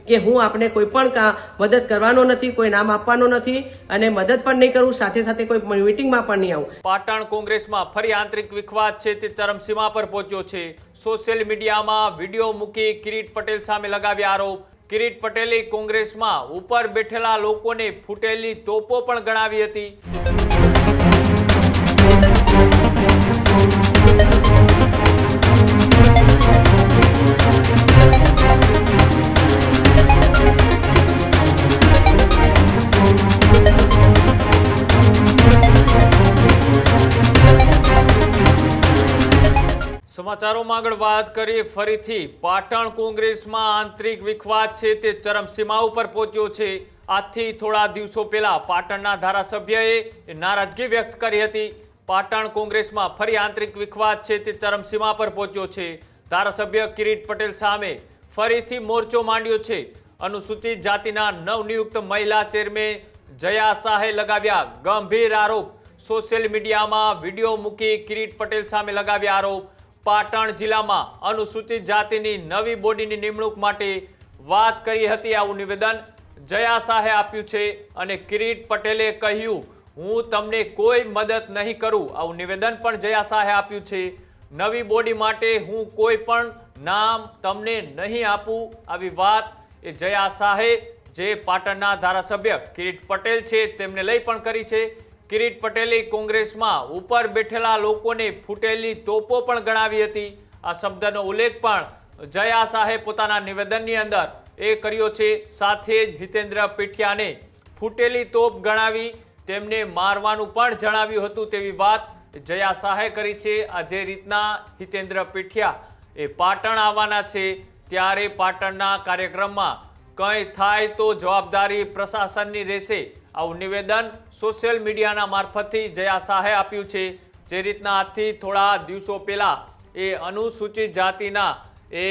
કે હું આપને કોઈ પણ મદદ કરવાનો નથી, કોઈ નામ આપવાનો નથી અને મદદ પણ નહીં કરું, સાથે સાથે કોઈ મીટિંગમાં પણ નહીં આવું. પાટણ કોંગ્રેસમાં ફરી આંતરિક વિખવાદ છે તે ચરમસીમા પર પહોંચ્યો છે. સોશિયલ મીડિયામાં વિડીયો મૂકી કિરીટ પટેલ સામે લગાવ્યા આરોપ. કિરીટ પટેલે કોંગ્રેસમાં ઉપર બેઠેલા લોકોને ફૂટેલી તોપો પણ ગણાવી હતી. સમાચારોમાં આગળ વાત કરીએ. ફરીથી પાટણ કોંગ્રેસમાં આંતરિક વિખવાદ છે તે ચરમસીમા ઉપર પહોંચ્યો છે. આજથી થોડા દિવસો પહેલા પાટણના ધારાસભ્યએ નારાજગી વ્યક્ત કરી હતી. પાટણ કોંગ્રેસમાં ફરી આંતરિક વિખવાદ છે તે ચરમસીમા પર પહોંચ્યો છે. ધારાસભ્ય કિરીટ પટેલ સામે ફરીથી મોરચો માંડ્યો છે. અનુસૂચિત જાતિના નવનિયુક્ત મહિલા ચેરમેન જયા શાહે લગાવ્યા ગંભીર આરોપ. સોશિયલ મીડિયામાં વિડીયો મૂકી કિરીટ પટેલ સામે લગાવ્યા આરોપ. પાટણ જિલ્લામાં અનુસૂચિત જાતિની નવી બોડીની નિમણૂક માટે વાત કરી હતી. આવું નિવેદન જયા શાહે આપ્યું છે અને કિરીટ પટેલે કહ્યું, હું તમને કોઈ મદદ નહીં કરું. આવું નિવેદન પણ જયા શાહે આપ્યું છે. નવી બોડી માટે હું કોઈ પણ નામ તમને નહીં આપું. આવી વાત એ જયા શાહે, જે પાટણના ધારાસભ્ય કિરીટ પટેલ છે, તેમને લઈ પણ કરી છે. કિરીટ પટેલે કોંગ્રેસમાં ઉપર બેઠેલા લોકોને ફૂટેલી તોપો પણ ગણાવી હતી. આ શબ્દનો ઉલ્લેખ પણ જયા શાહે પોતાના નિવેદનની અંદર એ કર્યો છે. સાથે જ હિતેન્દ્ર પીઠિયાને ફૂટેલી તોપ ગણાવી તેમને મારવાનું પણ જણાવ્યું હતું તેવી વાત જયા શાહે કરી છે. આ જે રીતના હિતેન્દ્ર પીઠિયા એ પાટણ આવવાના છે, ત્યારે પાટણના કાર્યક્રમમાં કંઈ થાય તો જવાબદારી પ્રશાસનની રહેશે. આવું નિવેદન સોશિયલ મીડિયાના મારફતથી જયા શાહે આપ્યું છે. જે રીતના આજથી થોડા દિવસો પહેલા એ અનુસૂચિત જાતિના એ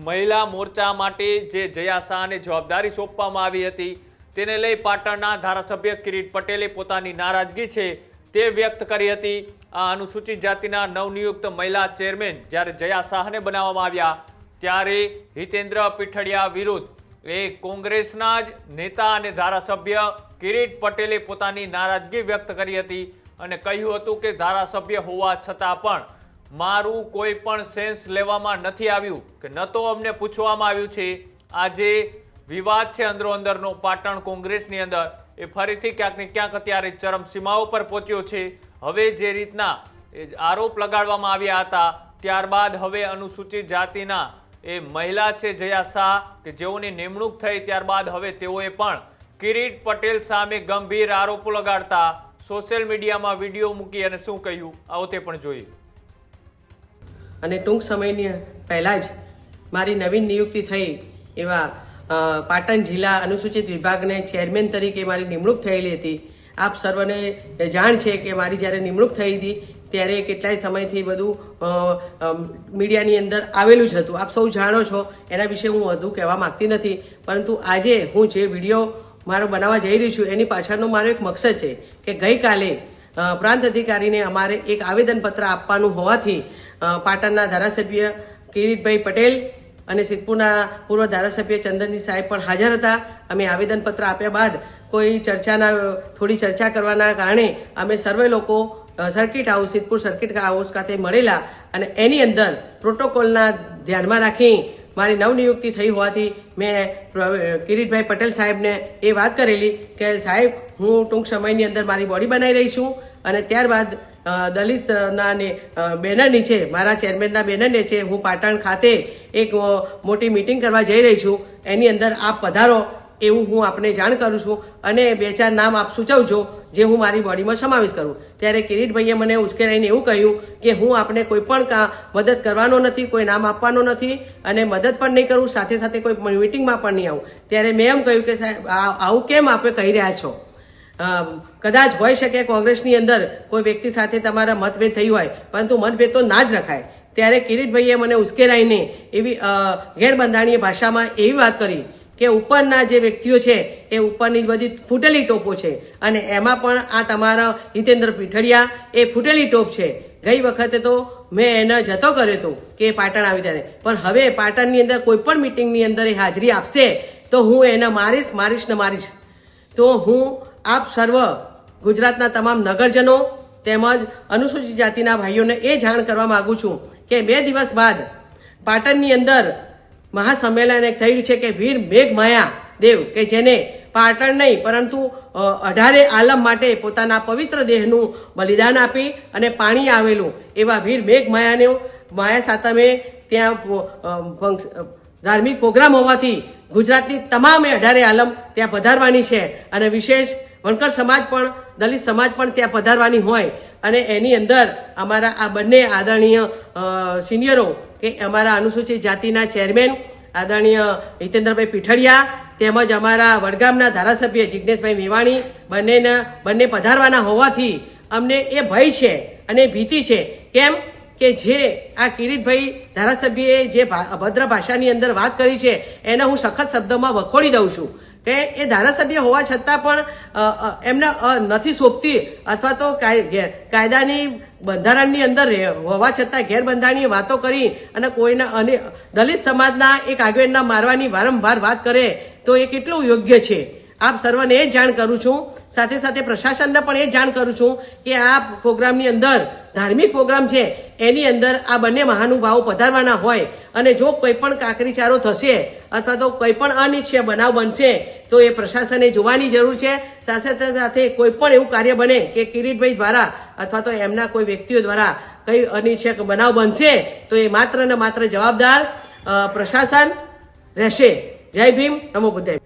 મહિલા મોરચા માટે જે જયા શાહને જવાબદારી સોંપવામાં આવી હતી, તેને લઈ પાટણના ધારાસભ્ય કિરીટ પટેલે પોતાની નારાજગી છે તે વ્યક્ત કરી હતી. આ અનુસૂચિત જાતિના નવનિયુક્ત મહિલા ચેરમેન જ્યારે જયા શાહને બનાવવામાં આવ્યા, ત્યારે હિતેન્દ્ર પીઠડિયા વિરુદ્ધ એ કોંગ્રેસના જ નેતા અને ધારાસભ્ય કિરીટ પટેલે પોતાની નારાજગી વ્યક્ત કરી હતી અને કહ્યું હતું કે ધારાસભ્ય હોવા છતાં પણ મારું કોઈ પણ સેન્સ લેવામાં નથી આવ્યું કે ન તો અમને પૂછવામાં આવ્યું છે. આજે વિવાદ છે અંદરો અંદરનો પાટણ કોંગ્રેસની અંદર, એ ફરીથી ક્યાંક ને ક્યાંક અત્યારે ચરમસીમાઓ પર પહોંચ્યો છે. હવે જે રીતના આરોપ લગાડવામાં આવ્યા હતા, ત્યારબાદ હવે અનુસૂચિત જાતિના એ મહિલા છે જયા શાહ કે જેઓની નિમણૂક થઈ, ત્યારબાદ હવે તેઓએ પણ કિરીટ પટેલ સામે ગંભીર આરોપો લગાડતા સોશિયલ મીડિયામાં વિડીયો મૂકી અને શું કહ્યું આવો તે પણ જોઈએ. અને ટૂંક સમયની પહેલા જ મારી નવીન નિયુક્તિ થઈ એવા પાટણ જિલ્લા અનુસૂચિત વિભાગને ચેરમેન તરીકે મારી નિમણૂક થયેલી હતી. આપ સર્વને જાણ છે કે મારી જ્યારે નિમણૂક થઈ હતી ત્યારે કેટલાય સમયથી બધું મીડિયાની અંદર આવેલું જ હતું. આપ સૌ જાણો છો, એના વિશે હું વધુ કહેવા માંગતી નથી. પરંતુ આજે હું જે વિડીયો મારો બનાવવા જઈ રહી છું એની પાછળનો મારો એક મકસદ છે કે ગઈકાલે પ્રાંત અધિકારીને અમારે એક આવેદનપત્ર આપવાનું હોવાથી પાટણના ધારાસભ્ય કિરીટભાઈ પટેલ અને સિદ્ધપુરના પૂર્વ ધારાસભ્ય ચંદનજી સાહેબ પણ હાજર હતા. અમે આવેદનપત્ર આપ્યા બાદ થોડી ચર્ચા કરવાના કારણે અમે સર્વે લોકો circuit house, Siddhpur circuit house ખાતે મળેલા અને એની અંદર પ્રોટોકોલના ધ્યાનમાં રાખી મારી નવનિયુક્તિ થઈ હોવાથી મેં કિરીટભાઈ પટેલ સાહેબને એ વાત કરેલી કે સાહેબ, હું ટૂંક સમયની અંદર મારી બોડી બનાવી રહી છું અને ત્યારબાદ દલિતના બેનર નીચે, મારા ચેરમેનના બેનર નીચે હું પાટણ ખાતે એક મોટી મીટિંગ કરવા જઈ રહી છું. એની અંદર આપ પધારો એવું હું આપને જાણ કરું છું અને 2-4 નામ આપ સૂચવજો જે હું મારી બોડીમાં સમાવેશ કરું. ત્યારે કિરીટભાઈએ મને ઉશ્કેરાઈને એવું કહ્યું કે હું આપને કોઈ પણ મદદ કરવાનો નથી, કોઈ નામ આપવાનો નથી અને મદદ પણ નહીં કરું, સાથે સાથે કોઈ મીટિંગમાં પણ નહીં આવું. ત્યારે મેં એમ કહ્યું કે સાહેબ, આવું કેમ આપે કહી રહ્યા છો? કદાચ હોઈ શકે કોંગ્રેસની અંદર કોઈ વ્યક્તિ સાથે તમારા મતભેદ થઈ હોય, પરંતુ મતભેદ તો ના જ રખાય. ત્યારે કિરીટભાઈએ મને ઉશ્કેરાઈને એવી ગેરબંધારણીય ભાષામાં એવી વાત કરી કે ઉપરના જે વ્યક્તિઓ છે એ ઉપરની બધી ફૂટેલી ટોપો છે અને એમાં પણ આ તમારા હિતેન્દ્ર પીઠડિયા એ ફૂટેલી ટોપ છે. ગઈ વખતે તો મેં એને જતો કર્યો હતો કે પાટણ આવી ત્યારે, પણ હવે પાટણની અંદર કોઈ પણ મિટિંગની અંદર એ હાજરી આપશે તો હું એને મારીશ ને મારીશ. તો હું આપ સર્વ ગુજરાતના તમામ નગરજનો તેમજ અનુસૂચિત જાતિના ભાઈઓને એ જાણ કરવા માંગુ છું કે 2 દિવસ બાદ પાટણની અંદર મહાસંમેલન એક થયું છે કે વીર મેઘમાયા દેવ કે જેને પાટણ નહીં પરંતુ 18 આલમ માટે પોતાના પવિત્ર દેહનું બલિદાન આપી અને પાણી આવેલું એવા વીર મેઘમાયાનું માયા સાતમે ત્યાં ધાર્મિક પ્રોગ્રામ હોવાથી ગુજરાતની તમામે 18 આલમ ત્યાં પધારવાની છે અને વિશેષ વણકર સમાજ પણ દલિત સમાજ પણ ત્યાં પધારવાની હોય અને એની અંદર અમારા આ બંને આદરણીય સિનિયરો કે અમારા અનુસૂચિત જાતિના ચેરમેન આદરણીય હિતેન્દ્રભાઈ પીઠડિયા તેમજ અમારા વડગામના ધારાસભ્ય જિજ્ઞેશભાઈ મેવાણી બંને પધારવાના હોવાથી અમને એ ભય છે અને ભીતિ છે. કેમ કે જે આ કિરીટભાઈ ધારાસભ્યએ જે અભદ્ર ભાષાની અંદર વાત કરી છે એને હું સખત શબ્દમાં વખોડી દઉં છું કે એ ધારાસભ્ય હોવા છતાં પણ એમને નથી સોંપતી અથવા તો કાયદાની બંધારણની અંદર હોવા છતાં ગેરબંધારણીય વાતો કરી અને કોઈના દલિત સમાજના એક આગેવાનના મારવાની વારંવાર વાત કરે તો એ કેટલું યોગ્ય છે. આપ સર્વને એ જાણ કરું છું, સાથે સાથે પ્રશાસનને પણ એ જાણ કરું છું કે આ પ્રોગ્રામની અંદર ધાર્મિક પ્રોગ્રામ છે એની અંદર આ બંને મહાનુભાવો પધારવાના હોય અને જો કોઈ પણ કાકરીચારો થશે અથવા તો કોઈ પણ અનિચ્છનીય બનાવ બનશે તો એ પ્રશાસને જોવાની જરૂર છે. સાથે સાથે કોઈ પણ એવું કાર્ય બને કે કિરીટભાઈ દ્વારા અથવા તો એમના કોઈ વ્યક્તિઓ દ્વારા કઈ અનિચ્છનીય બનાવ બનશે તો એ માત્ર ને માત્ર જવાબદાર પ્રશાસન રહેશે. જય ભીમ, નમો બુદ્ધાય.